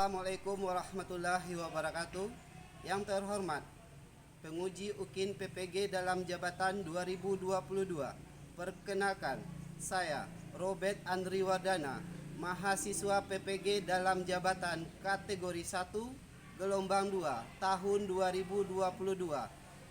Assalamualaikum warahmatullahi wabarakatuh. Yang terhormat penguji UKIN PPG dalam jabatan 2022. Perkenalkan, saya Robert Andri Wardana, mahasiswa PPG dalam jabatan kategori 1 gelombang 2 tahun 2022.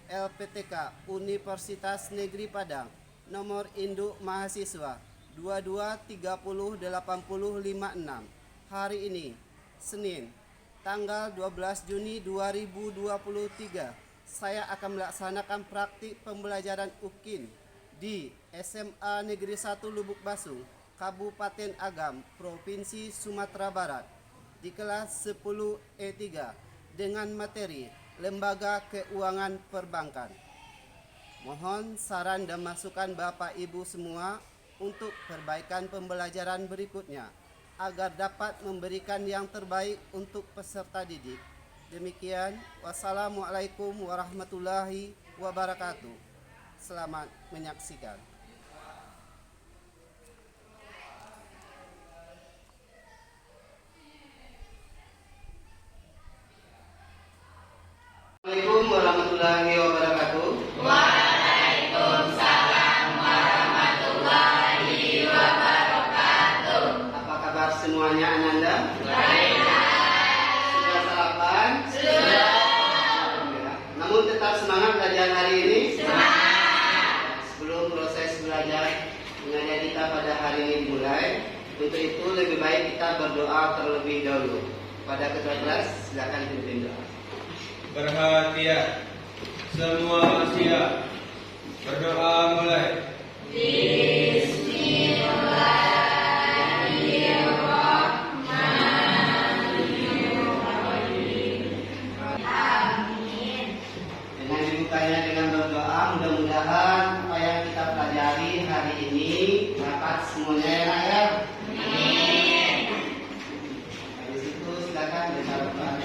LPTK Universitas Negeri Padang, nomor induk mahasiswa 22308056. Hari ini Senin, tanggal 12 Juni 2023, saya akan melaksanakan praktik pembelajaran UKIN di SMA Negeri 1 Lubuk Basung, Kabupaten Agam, Provinsi Sumatera Barat, di kelas 10 E3 dengan materi Lembaga Keuangan Perbankan. Mohon saran dan masukan Bapak Ibu semua untuk perbaikan pembelajaran berikutnya, agar dapat memberikan yang terbaik untuk peserta didik. Demikian, wassalamualaikum warahmatullahi wabarakatuh. Selamat menyaksikan. Assalamualaikum warahmatullahi wabarakatuh. Waalaikumsalam warahmatullahi wabarakatuh. Apa kabar semuanya, Ananda? Baiklah. Sudah sarapan? Sudah. Ya. Namun tetap semangat belajar hari ini? Semangat. Sebelum proses belajar mengajar kita pada hari ini dimulai, untuk itu lebih baik kita berdoa terlebih dahulu. Pada ketua kelas, silakan pimpin doa. Perhatian, semua siap. Berdoa mulai. Bismillahirrahmanirrahim. Amin. Dengan dibukanya dengan berdoa, mudah-mudahan apa yang kita pelajari hari ini dapat semuanya enak ya. Amin. Dari situ silakan baca doa.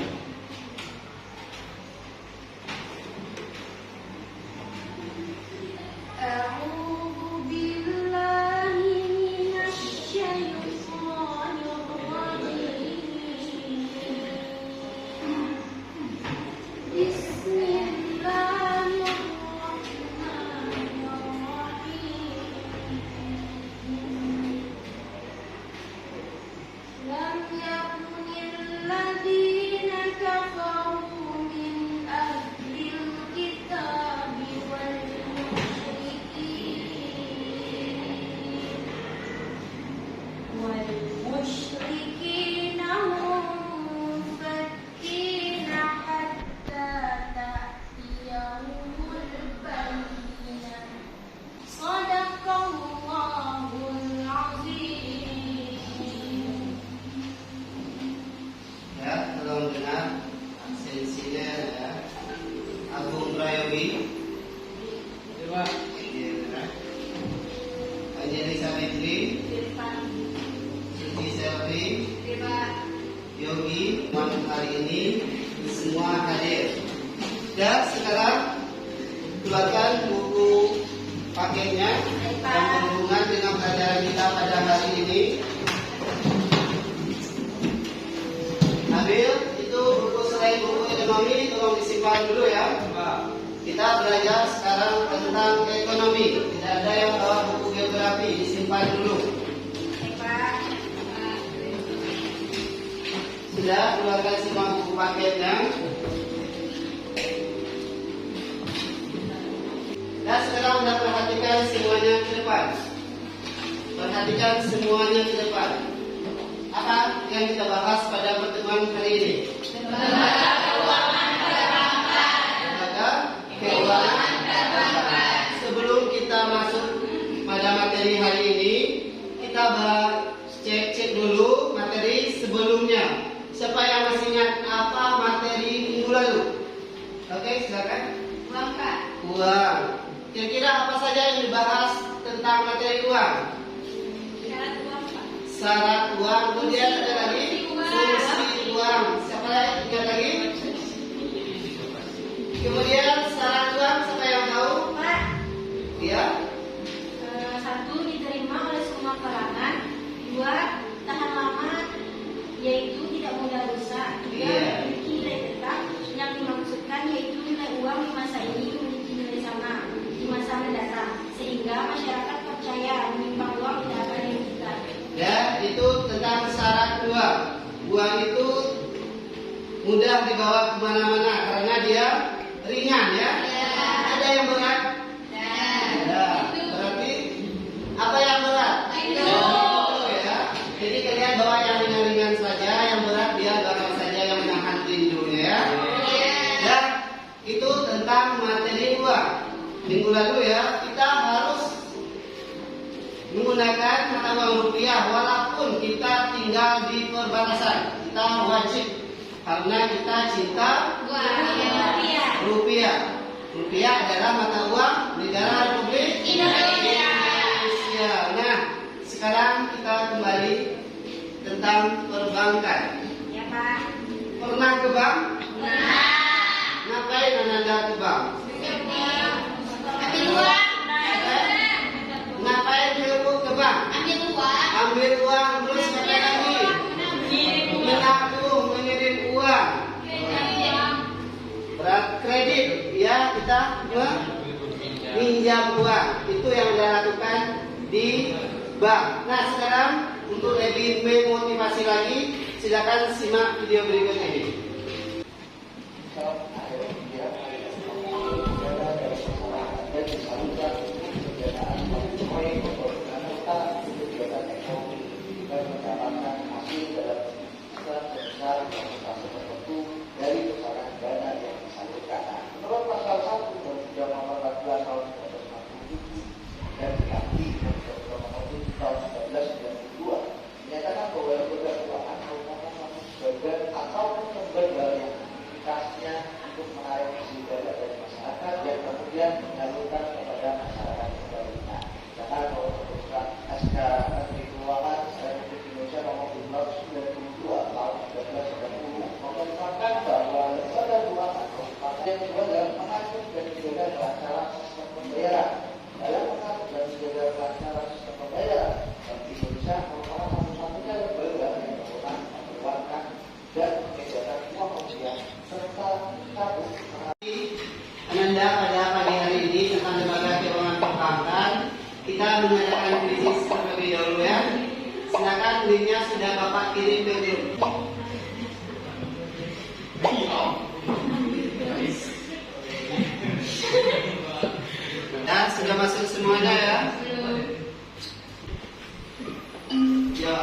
A'udzu billahi minasy syaithanir rajim. Bismillahirrahmanirrahim. Lam yakunil ladzina kafaru min ahlil kitabi wal والمشركين منفكين حتى تأتيهم البينة صدق الله العظيم. Ya, tolong dengar absensinya ya. Agung Prayogi. Coba. Iya, benar. Anjali Savitri, Suci Selvi, Yogi, malam hari ini semua hadir. Dan sekarang keluarkan buku paketnya yang berhubungan dengan pelajaran kita pada hari ini. Ambil itu buku selain buku ekonomi, tolong disimpan dulu ya. Kita belajar sekarang tentang ekonomi. Tidak ada yang bawa buku geografi, disimpan dulu. Sudah keluarkan semua buku paketnya. Dan sekarang Anda perhatikan semuanya ke depan. Perhatikan semuanya ke depan. Apa yang kita bahas pada pertemuan hari ini? Lembaga keuangan perbankan. Sebelum kita masuk pada materi hari ini, kita cek dulu materi sebelumnya. Siapa yang masih ingat apa materi minggu lalu? Oke, silakan. Uang. Kira-kira apa saja yang dibahas tentang materi uang? Syarat uang. Kemudian ada lagi fungsi uang. Siapa yang ingat lagi? Kemudian syarat uang, siapa yang tahu? Ya. 1. Diterima oleh semua kalangan. 2. Tahan lama, yaitu tidak mudah rusak. mudah dibawa kemana-mana karena dia ringan ya. Ada yang berat? Ada. Berarti apa yang berat? Itu ya. Jadi kalian bawa yang ringan-ringan saja, yang berat dia bawa saja yang menahan tinjunya ya. Ya, itu tentang materi uang. Minggu lalu ya, kita harus menggunakan mata uang rupiah walaupun kita tinggal di perbatasan. Kita wajib karena kita cinta rupiah. Rupiah adalah mata uang negara Republik Indonesia. Nah, sekarang kita kembali tentang perbankan. Ya, Pak. Pernah ke bank? Ngapain Anda ke bank? Ambil uang. Ngapain ke bank? Ambil uang terus apa lagi? Menabung, mengirim uang. Berat kredit, ya kita meminjam uang. Itu yang kita lakukan di bank. Nah sekarang untuk lebih memotivasi lagi, silakan simak video berikut ini. Menurut pasal 1 Undang-Undang Nomor 14 Tahun 1967 dan diganti Undang-Undang Nomor 7 Tahun 1992 menyatakan bahwa lembaga keuangan merupakan satu sebagian atau lembaga yang aktivitasnya untuk menarik isi dana dari masyarakat yang kemudian menyalurkan kepada masyarakat sebaliknya. Karena kalau merupakan SK Menteri Keuangan Republik Indonesia Nomor 292 Tahun 1990 memerintahkan bahwa lembaga keuangan yang juga dalam mengatur dan menjaga kelancaran sistem pembayaran. Dalam mengatur dan menjaga kelancaran sistem pembayaran, Bank Indonesia merupakan satu-satunya lembaga yang berwenang mengeluarkan dan mengedarkan uang rupiah serta cabut. Ananda pada pagi hari ini tentang lembaga keuangan perbankan. Kita mengadakan krisis terlebih dahulu ya. Silakan linknya sudah Bapak kirim ke grup. Dan sudah masuk semuanya ya. Ya,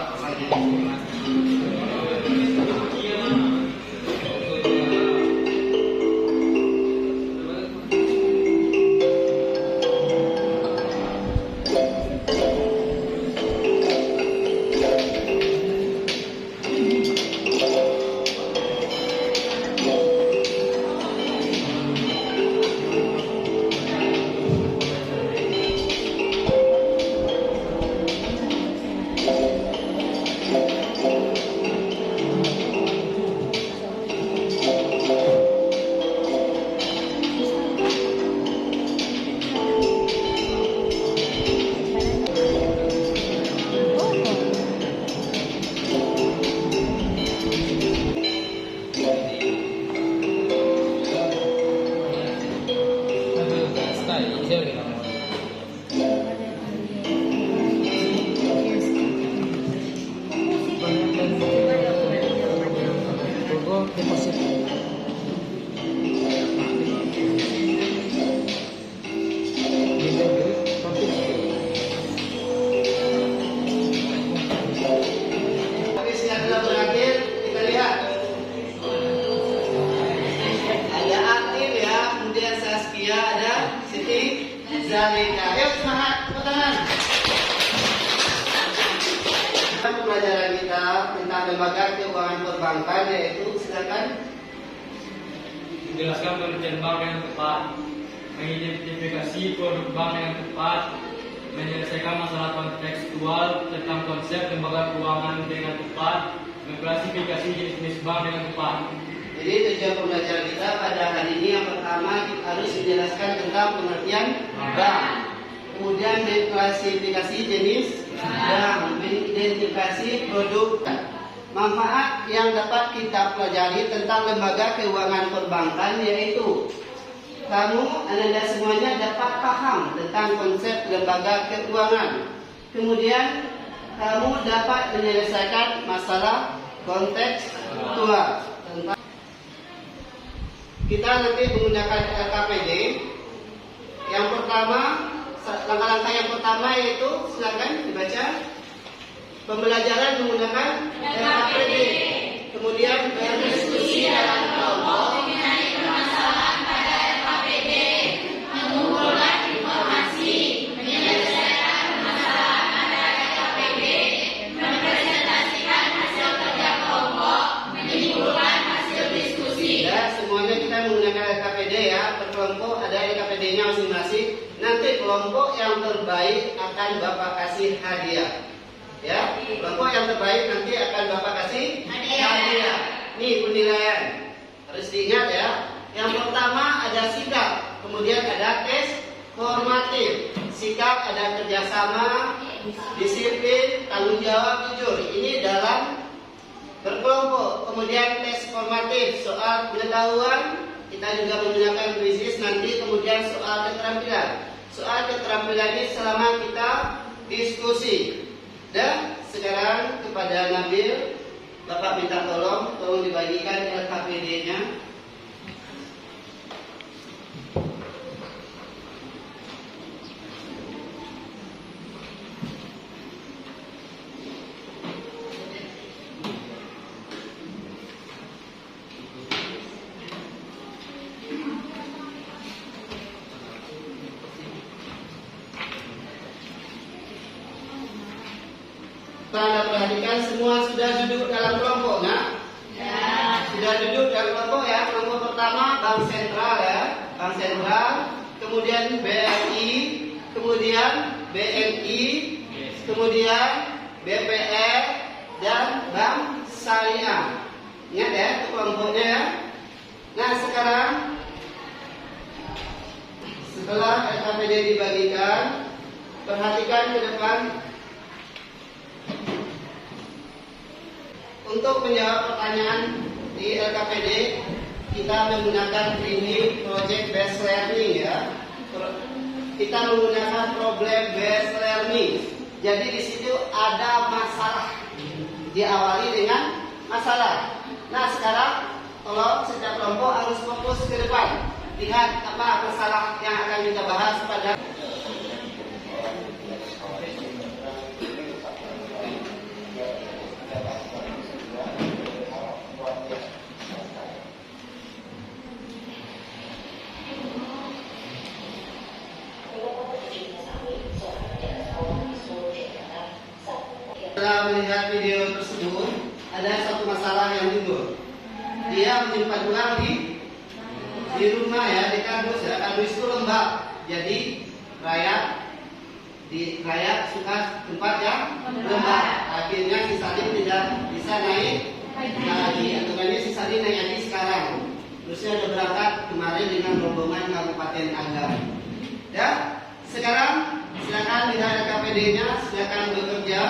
Zalika. Ayo semangat, tepuk tangan. Pelajaran kita tentang lembaga keuangan perbankan yaitu silakan menjelaskan pengertian bank yang tepat, mengidentifikasi produk bank yang tepat, menyelesaikan masalah kontekstual tentang konsep lembaga keuangan dengan tepat, mengklasifikasi jenis-jenis bank dengan tepat. Jadi tujuan pembelajaran kita pada hari ini yang pertama kita harus menjelaskan tentang pengertian bank, kemudian mengklasifikasi jenis bank, mengidentifikasi produk. Manfaat yang dapat kita pelajari tentang lembaga keuangan perbankan yaitu Anda semuanya dapat paham tentang konsep lembaga keuangan. Kemudian kamu dapat menyelesaikan masalah kontekstual. kita nanti menggunakan LKPD. Yang pertama, langkah-langkah yang pertama yaitu silakan dibaca. Pembelajaran menggunakan LKPD. Kemudian berdiskusi dalam kelompok. Kelompok ada LKPD-nya masing-masing. Nanti kelompok yang terbaik akan Bapak kasih hadiah. Ya, kelompok yang terbaik nanti akan Bapak kasih hadiah. Nih penilaian. Harus diingat ya. Yang pertama ada sikap, kemudian ada tes formatif. Sikap ada kerjasama, disiplin, tanggung jawab, jujur. Ini dalam berkelompok. Kemudian tes formatif, soal pengetahuan. Kita juga menggunakan kuisis nanti, kemudian soal keterampilan. Soal keterampilan ini selama kita diskusi. Dan sekarang kepada Nabil, Bapak minta tolong dibagikan LKPD-nya. Anda perhatikan semua sudah duduk dalam kelompok, nah? Ya. Sudah duduk dalam kelompok ya. Kelompok pertama Bank Sentral ya, Bank Sentral, kemudian BRI, kemudian BNI, kemudian BPR dan Bank Syariah. Ingat ya, itu kelompoknya ya. Nah sekarang setelah LKPD dibagikan, perhatikan ke depan. Untuk menjawab pertanyaan di LKPD, kita menggunakan ini project based learning ya. Kita menggunakan problem based learning. Jadi di situ ada masalah. Diawali dengan masalah. Nah sekarang tolong setiap kelompok harus fokus ke depan. Lihat apa masalah yang akan kita bahas pada Setelah melihat video tersebut, ada satu masalah yang timbul. Dia menyimpan uang di rumah ya, di kardus ya. Kardus itu lembab, jadi rakyat suka tempat yang lembab. Akhirnya si Salim tidak bisa naik lagi. Aturannya si Salim naik lagi sekarang. Terusnya ada berangkat kemarin dengan rombongan Kabupaten Agam. Ya, sekarang silakan lihat LKPD-nya, silakan bekerja.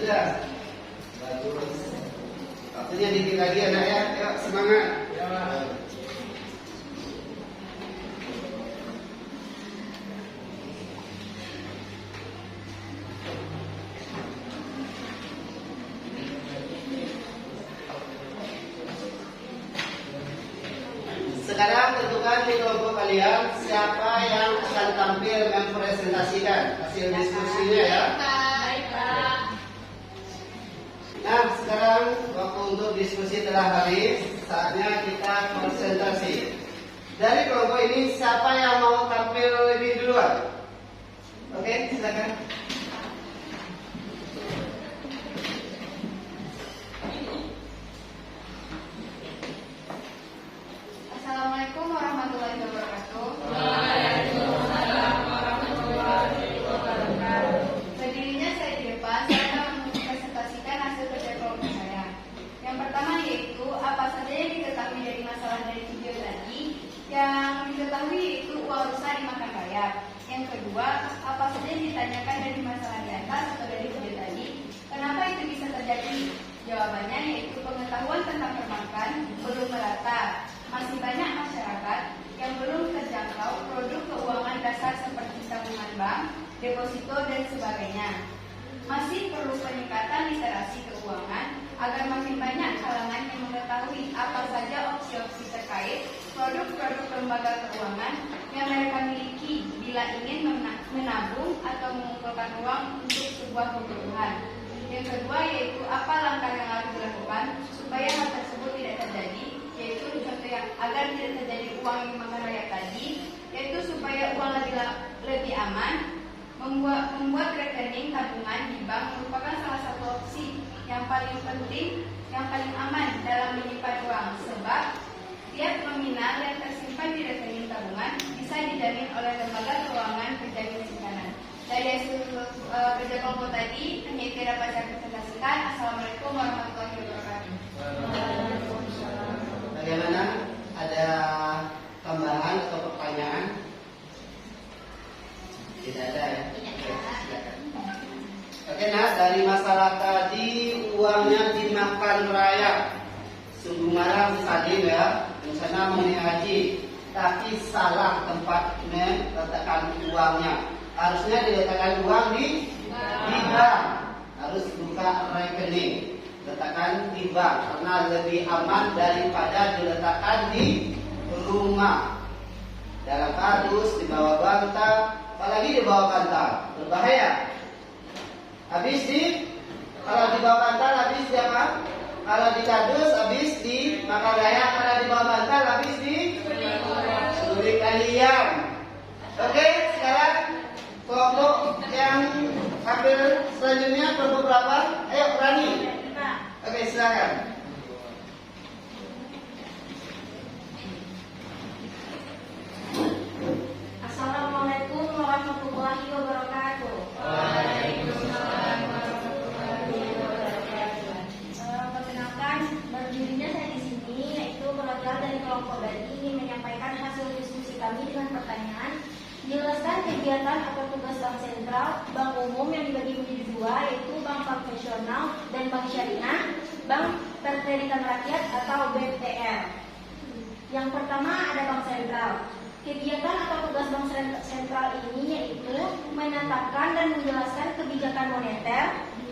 Sudah. Bagus. Waktunya dikit lagi anak ya. Yuk semangat. Sekarang tentukan di kelompok kalian siapa yang akan tampil mempresentasikan hasil diskusinya ya. Baik, Pak. Nah, sekarang waktu untuk diskusi telah habis, saatnya kita presentasi. Dari kelompok ini siapa yang mau tampil lebih duluan? Oke, silakan. Assalamualaikum warahmatullahi wabarakatuh. Berdirinya saya di depan, saya akan mempresentasikan hasil kerja kelompok saya. Yang pertama yaitu apa saja yang diketahui dari masalah dari video tadi. Yang diketahui yaitu uang rusak dimakan rayap. Yang kedua, apa saja yang ditanyakan dari masalah di atas atau dari video tadi. Kenapa itu bisa terjadi? Jawabannya yaitu pengetahuan tentang perbankan belum merata. Masih banyak masyarakat yang belum terjangkau produk keuangan dasar seperti tabungan bank, deposito, dan sebagainya. Masih perlu peningkatan literasi keuangan agar makin banyak kalangan yang mengetahui apa saja opsi-opsi terkait produk-produk lembaga keuangan yang mereka miliki bila ingin menabung atau mengumpulkan uang untuk sebuah kebutuhan. Yang kedua yaitu apa langkah yang harus dilakukan supaya hal tersebut tidak terjadi, yaitu contoh yang agar tidak terjadi uang yang dimakan rakyat tadi, yaitu supaya uang lebih aman. Membuat rekening tabungan di bank merupakan salah satu opsi yang paling penting, yang paling aman dalam menyimpan uang, sebab tiap nominal yang tersimpan di rekening tabungan bisa dijamin oleh lembaga keuangan penjamin simpanan. Dari hasil kerja kelompok tadi, hanya itu yang dapat saya presentasikan. Assalamualaikum warahmatullahi wabarakatuh. Bagaimana? Ada tambahan atau pertanyaan? Tidak ada ya? Oke, silakan. Oke, nah dari masalah tadi uangnya dimakan rayap. Sungguh marah si Sadim ya, rencana mau haji, tapi salah tempat meletakkan uangnya. Harusnya diletakkan uang di bank. Harus buka rekening. Letakkan di bank karena lebih aman daripada diletakkan di rumah. Dalam kardus, di bawah bantal, apalagi di bawah bantal, berbahaya. Habis kalau di bawah bantal habis di apa? Kalau di kardus habis di makan raya, kalau di bawah bantal habis di sulit kalian. Oke, sekarang kelompok yang ambil selanjutnya kelompok berapa? Ayo Rani. Oke, silakan. Assalamualaikum warahmatullahi wabarakatuh. Waalaikumsalam warahmatullahi wabarakatuh. Perkenalkan, berdirinya saya di sini yaitu perwakilan dari kelompok tadi ingin menyampaikan hasil diskusi kami dengan pertanyaan. Jelaskan kegiatan atau tugas bank sentral, bank umum yang dibagi menjadi dua, yaitu bank konvensional dan bank syariah, bank perkreditan rakyat atau BPR. Yang pertama ada bank sentral. Kegiatan atau tugas bank sentral ini yaitu menetapkan dan menjelaskan kebijakan moneter,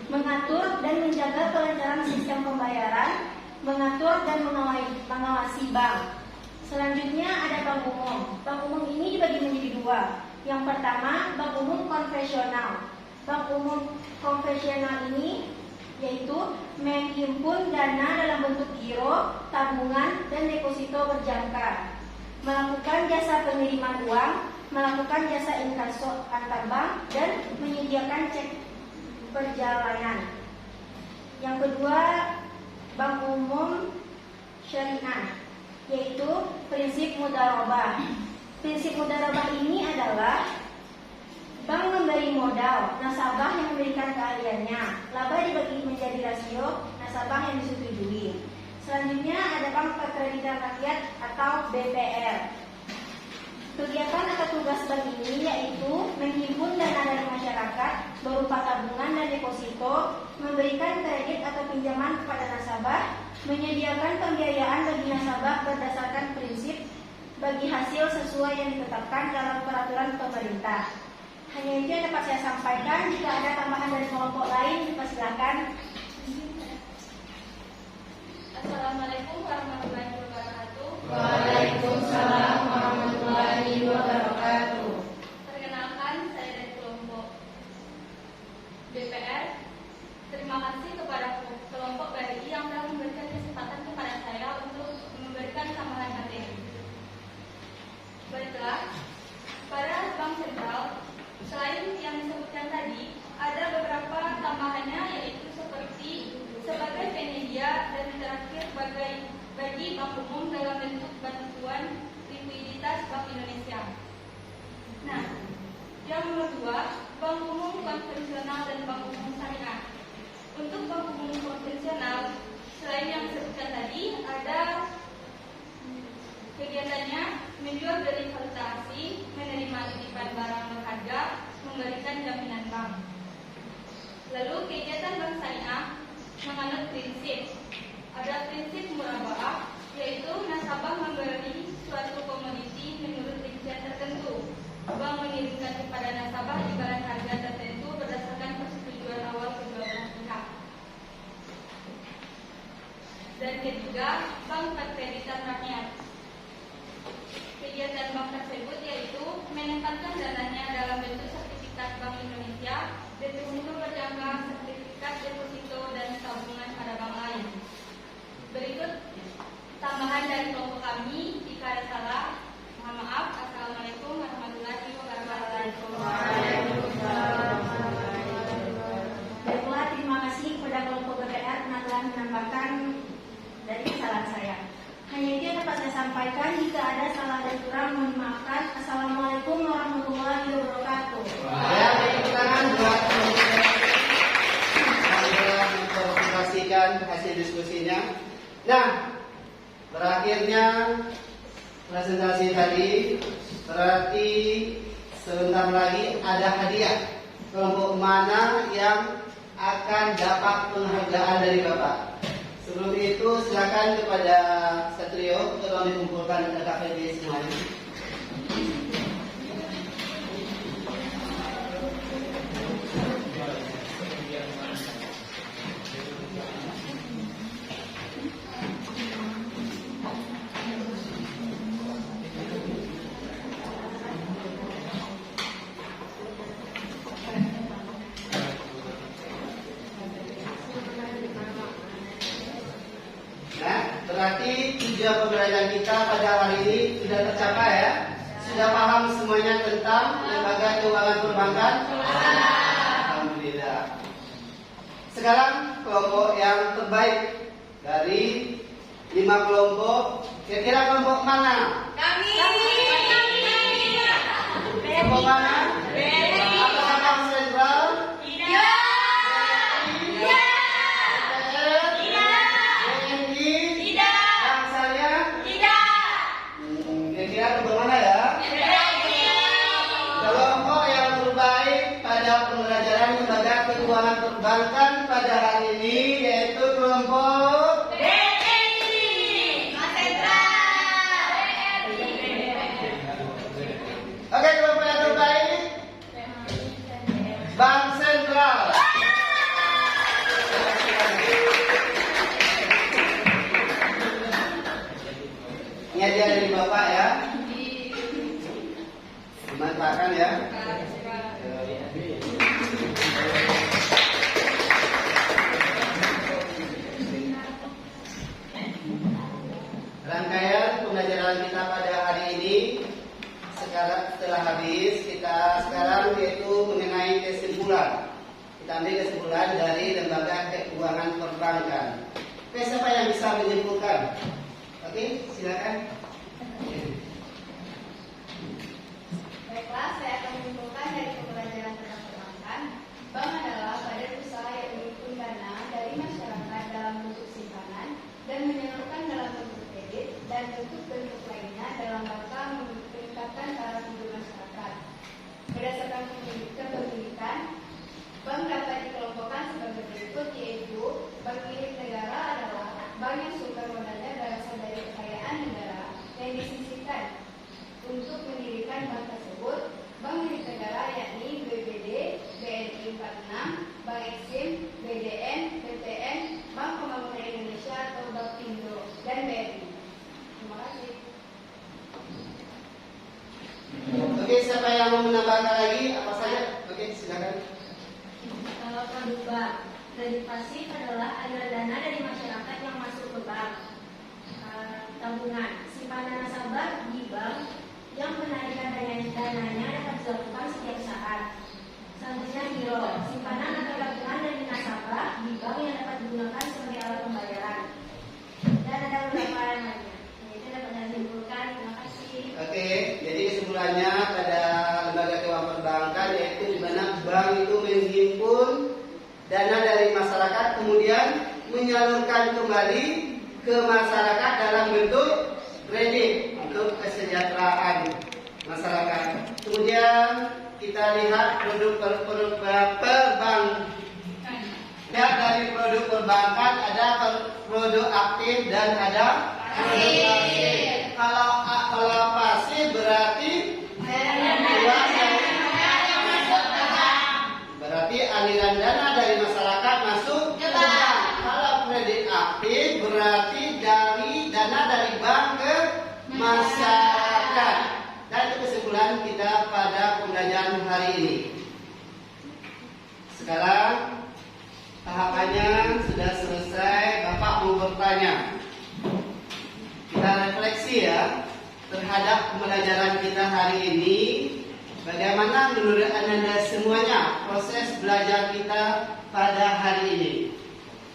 mengatur dan menjaga kelancaran sistem pembayaran, mengatur dan mengawasi bank. Selanjutnya ada bank umum. Bank umum ini dibagi menjadi dua. Yang pertama, bank umum konvensional. Bank umum konvensional ini yaitu menghimpun dana dalam bentuk giro, tabungan, dan deposito berjangka, melakukan jasa pengiriman uang, melakukan jasa inkaso antar bank, dan menyediakan cek perjalanan. Yang kedua, bank umum syariah, yaitu prinsip mudharabah. Prinsip mudharabah ini adalah bank memberi modal, nasabah yang memberikan keahliannya, laba dibagi menjadi rasio nasabah yang disetujui. Selanjutnya ada bank perkreditan rakyat atau BPR. Kegiatan atau tugas bank ini yaitu menghimpun dana dari masyarakat berupa tabungan dan deposito, memberikan kredit atau pinjaman kepada nasabah, menyediakan pembiayaan bagi nasabah berdasarkan prinsip bagi hasil sesuai yang ditetapkan dalam peraturan pemerintah. Hanya itu yang dapat saya sampaikan. Jika ada tambahan dari kelompok lain, dipersilakan. Assalamualaikum warahmatullahi wabarakatuh. Waalaikumsalam warahmatullahi wabarakatuh. Perkenalkan, saya dari kelompok BPR. Terima kasih kepada kelompok BRI yang telah memberikan kesempatan kepada saya untuk memberikan tambahan materi. Baiklah, pada Bank Sentral, selain yang disebutkan tadi, ada beberapa tambahannya yaitu seperti sebagai penyedia dan terakhir bagi bank umum dalam bentuk bantuan likuiditas Bank Indonesia. Nah, yang nomor 2, bank umum konvensional dan bank umum syariah. Untuk bank umum konvensional, selain yang disebutkan tadi, ada kegiatannya menjual beli valuta asing, menerima titipan barang berharga, memberikan jaminan bank. Lalu kegiatan bank syariah menganut prinsip. Ada prinsip murabaah, yaitu nasabah membeli suatu komoditi menurut rincian tertentu. Bank mengirimkan kepada nasabah imbalan harga tertentu berdasarkan persetujuan awal kedua belah pihak. Dan ketiga, bank perkreditan rakyat. Kegiatan bank tersebut yaitu menempatkan dananya dalam bentuk sertifikat Bank Indonesia, deposito berjangka, sertifikat deposito, dan tabungan pada bank lain. Berikut tambahan dari kelompok kami. Jika ada salah, mohon maaf. Assalamualaikum warahmatullahi wabarakatuh. Baiklah, terima kasih kepada kelompok BPR karena telah menambahkan dari kesalahan saya. Hanya itu yang dapat saya sampaikan. Jika ada salah dan kurang, mohon dimaafkan. Assalamualaikum warahmatullahi wabarakatuh. Ya, tepuk tangan buat telah mempresentasikan hasil diskusinya. Nah, berakhirnya presentasi tadi berarti sebentar lagi ada hadiah. Kelompok mana yang akan dapat penghargaan dari Bapak? Sebelum itu silakan kepada Satrio tolong dikumpulkan KPD semuanya. Berarti tujuan pembelajaran kita pada hari ini sudah tercapai ya. Sudah paham semuanya tentang lembaga keuangan perbankan? Alhamdulillah. Sekarang kelompok yang terbaik dari 5 kelompok, kira-kira kelompok mana? Kami. Kelompok mana? Apakah Bank Sentral? Tidak. Kira-kira bagaimana ya? Kelompok yang terbaik pada pembelajaran lembaga keuangan perbankan pada hari ini yaitu kelompok Oke, kelompok yang terbaik Bank Sentral. Ini hadiah dari Bapak ya. Dimanfaatkan ya. Rangkaian pembelajaran kita pada hari ini sekarang setelah habis, kita sekarang yaitu mengenai kesimpulan. Kita ambil kesimpulan dari lembaga keuangan perbankan. Oke, siapa yang bisa menyimpulkan? Oke, silakan. Baiklah, saya akan menyimpulkan dari pembelajaran tentang perbankan. Bank adalah badan usaha yang menghimpun dana dari masyarakat dalam bentuk simpanan dan menyalurkan dalam bentuk kredit dan bentuk-bentuk lainnya dalam rangka meningkatkan kembangkan lagi apa saja? Oke, silakan. Produk bank. Kredit pasif adalah aliran dana dari masyarakat yang masuk ke bank. Tabungan. Simpanan nasabah di bank yang penarikan dananya dapat dilakukan setiap saat. Selanjutnya giro. Simpanan atau tabungan dari nasabah di bank yang dapat digunakan sebagai alat pembayaran. Dan ada beberapa lainnya. Itu dapat saya simpulkan. Terima kasih. Oke, jadi kesimpulannya pada lembaga keuangan perbankan yaitu di mana bank itu menghimpun dana dari masyarakat kemudian menyalurkan kembali ke masyarakat dalam bentuk kredit untuk kesejahteraan masyarakat. Kemudian kita lihat produk perbankan. Ya, dari produk perbankan ada produk aktif dan ada produk pasif. Kalau pasif berarti berarti aliran dana dari masyarakat masuk ke bank. Kalau kredit aktif berarti dari dana dari bank ke masyarakat. Dan itu kesimpulan kita pada pembelajaran hari ini. Sekarang tahapannya sudah selesai. Bapak mau bertanya. Kita refleksi ya terhadap pembelajaran kita hari ini. Bagaimana menurut Anda semuanya proses belajar kita pada hari ini?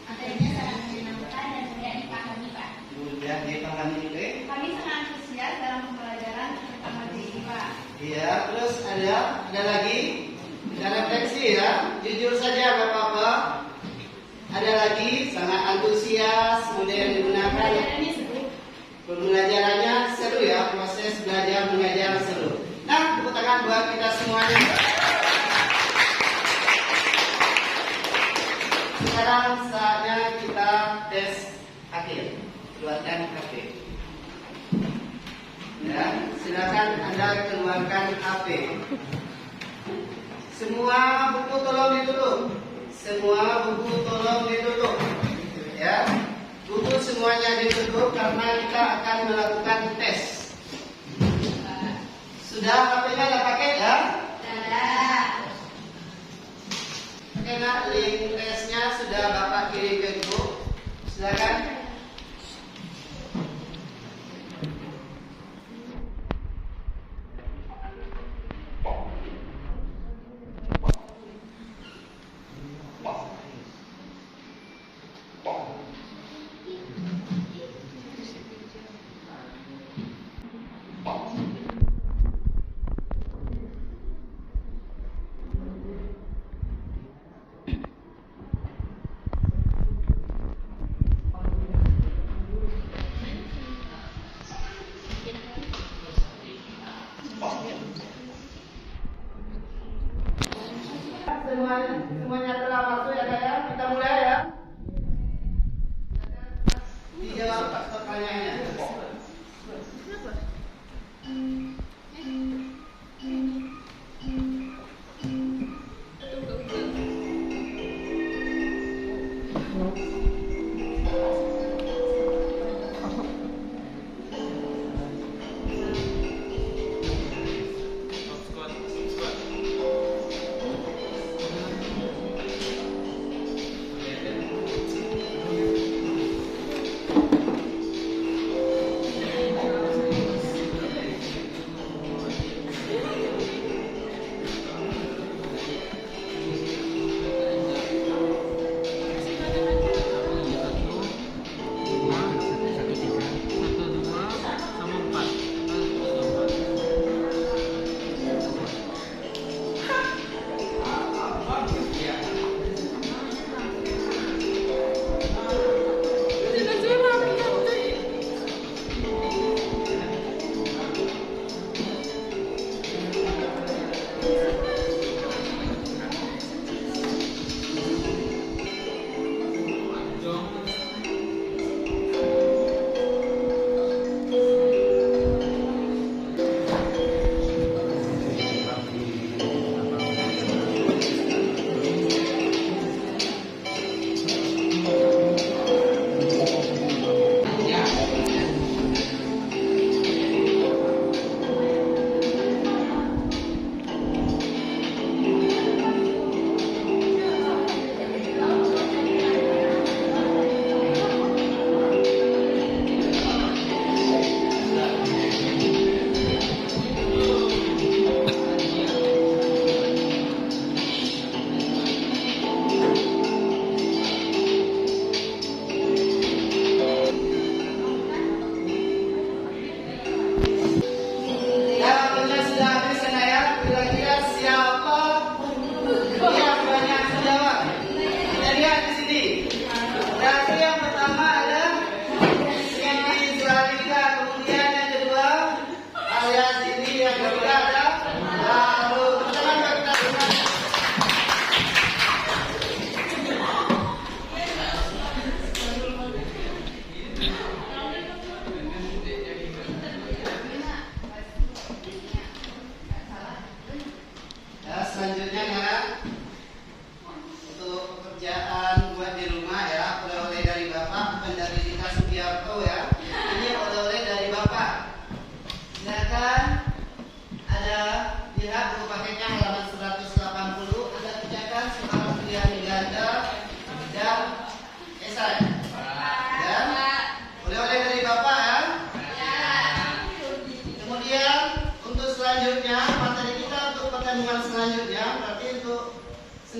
Materinya sangat menyenangkan dan mudah dipahami, Pak. Mudah dipahami, oke? Kami sangat antusias dalam pembelajaran tentang materi ini, Pak. Iya, terus ada lagi? Kita refleksi ya. Jujur saja Bapak-Bapak. Ada lagi sangat antusias, kemudian digunakan. Pembelajarannya seru. Pembelajarannya seru ya, proses belajar mengajar seru. Nah, tepuk tangan buat kita semuanya. Sekarang saatnya kita tes akhir. Keluarkan HP. Ya, silakan Anda keluarkan HP. Semua buku tolong ditutup. Semua buku tolong ditutup. Ya. Buku semuanya ditutup karena kita akan melakukan tes. Sudah HP-nya ada pakai ya? Dadah. Oke, nah, link tesnya sudah Bapak kirim ke grup. Silakan. Semuanya telah masuk ya Kak ya. Kita mulai ya. Dijawab pertanyaannya.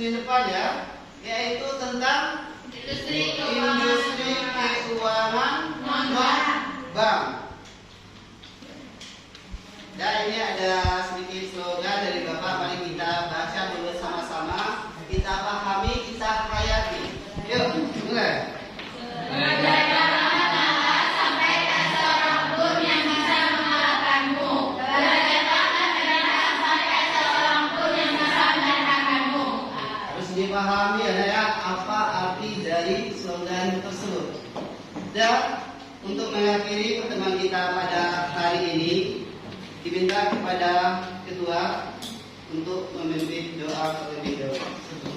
Senin depan ya, yaitu tentang industri keuangan non-bank. Dan ini ada sedikit slogan dari Bapak, mari kita baca dulu sama-sama, kita pahami, kita hayati. Yuk, mulai. Harus dipahami ya, apa arti dari slogan tersebut. Dan untuk mengakhiri pertemuan kita pada hari ini, diminta kepada ketua untuk memimpin doa terlebih dahulu.